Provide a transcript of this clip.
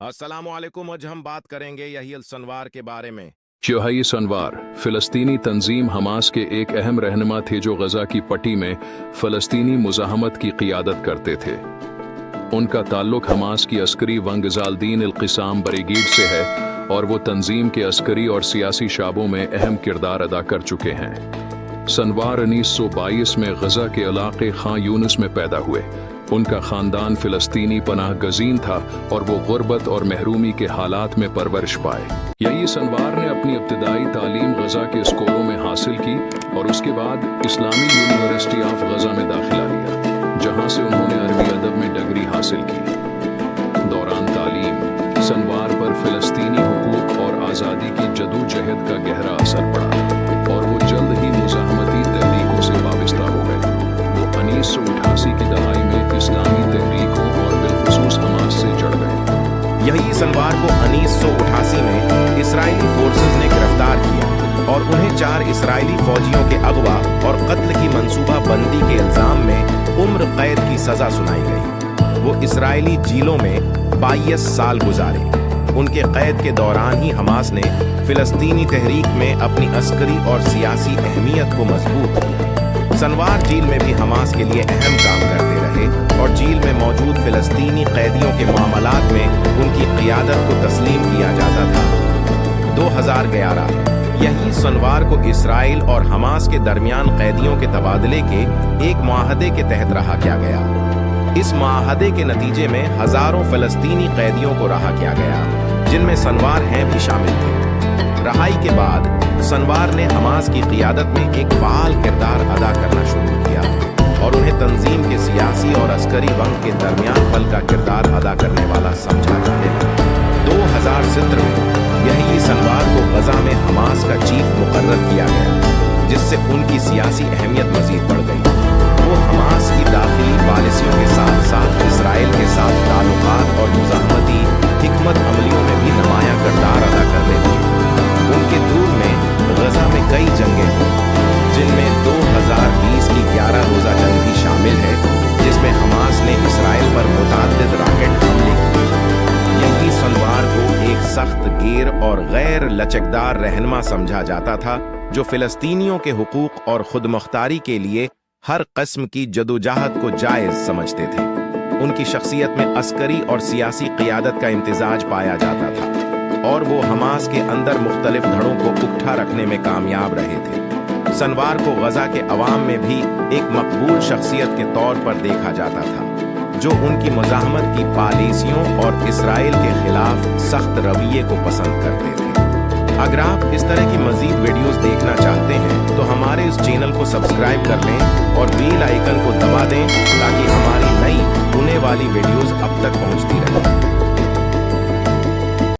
अस्सलामुअलैकुम। आज हम बात करेंगे यही सनवार के बारे में। यही सनवार फ़िलिस्तीनी तंजीम हमास के एक अहम रहनुमा थे जो गजा की पट्टी में फ़लस्तीनी मुज़ाहमत की क़ियादत करते थे। उनका ताल्लुक हमास की अस्करी वंग ग़ज़ाल-दीन अल-क़िसाम ब्रिगेड से है और वो तंजीम के अस्करी और सियासी शाबों में अहम किरदार अदा कर चुके हैं। सनवार 1922 में गजा के इलाके खां यूनुस में पैदा हुए। उनका ख़ानदान फ़िलिस्तीनी पनाह गज़ीन था और वो गुर्बत और महरूमी के हालात में परवरिश पाए। यही सनवार ने अपनी इब्तिदाई तालीम गजा के स्कूलों में हासिल की और उसके बाद इस्लामी यूनिवर्सिटी ऑफ गजा में दाखिला लिया, जहाँ से उन्होंने अरबी अदब में डिग्री हासिल की। दौरान तालीम सनवार पर फ़िलिस्तीनी हुकूक और आज़ादी की जदोजहद का गहरा असर पड़ा और वो जल्द ही मुज़ाहमती तहरीकों से वाबस्ता हो गए। वो 1988 की दहाई में इस्लामी तहरीकों और बिलखुसूस हमास से जुड़ गए। यही सनवार को 1988 में इस्राएली फोर्सेस ने गिरफ्तार किया और उन्हें 4 इस्राएली फौजियों के अगवा और कत्ल की मंसूबा बंदी के इल्जाम में उम्र कैद की सजा सुनाई गई। वो इस्राएली जेलों में 22 साल गुजारे। उनके कैद के दौरान ही हमास ने फिलिस्तीनी तहरीक में अपनी अस्करी और सियासी अहमियत को मजबूत किया। सनवार जेल में भी हमास के लिए अहम काम करते रहे और जेल में मौजूद फिलिस्तीनी कैदियों के मामलात में उनकी क़ियादत को तस्लीम किया जाता था। 2011 यही सनवार को इसराइल और हमास के दरमियान कैदियों के तबादले के एक मुआहदे के तहत रहा किया गया। इस मुआहदे के नतीजे में हजारों फिलिस्तीनी कैदियों को रहा किया गया, जिनमें सनवार हैं भी शामिल थे। रहाई के बाद सनवार ने हमास की क़ियादत में एक फ़ाल किरदार अदा करना शुरू किया और उन्हें तंजीम के सियासी और अस्करी वंग के दरमियान पल का किरदार अदा करने वाला समझा जाने लगा। 2017 में यही सनवार को गजा में हमास का चीफ मुकर्रर किया गया, जिससे उनकी सियासी अहमियत मजीद बढ़ गई। वो हमास की दाखिली पॉलिसियों के साथ साथ इसराइल के साथ ताल्लुकात और मुज़ाहमती हिकमत अमलियों में भी नुमायां किरदार अदा करने लगे। उनके दूर में गजा में कई जंगें हुई, जिनमें 2020 की 11 रोज़ा जंग भी शामिल है, जिसमें हमास ने इसराइल पर मुतअद्दिद रॉकेट हमले किए। यही सनवार को एक सख्त गिर और गैर लचकदार रहनुमा समझा जाता था, जो फिलिस्तीनियों के हुकूक और खुदमुख्तारी के लिए हर किस्म की जदोजहद को जायज़ समझते थे। उनकी शख्सियत में अस्करी और सियासी क़ियादत का इम्तिजाज पाया जाता था और वो हमास के अंदर मुख्तलिफ धड़ों को उकठा रखने में कामयाब रहे थे। सनवार को गजा के अवाम में भी एक मकबूल शख्सियत के तौर पर देखा जाता था, जो उनकी मुज़ाहमत की पॉलिसियों और इसराइल के खिलाफ सख्त रवैये को पसंद करते थे। अगर आप इस तरह की मज़ीद वीडियोस देखना चाहते हैं तो हमारे इस चैनल को सब्सक्राइब कर लें और बेल आइकन को दबा दें, ताकि हमारी नई होने वाली वीडियोस अब तक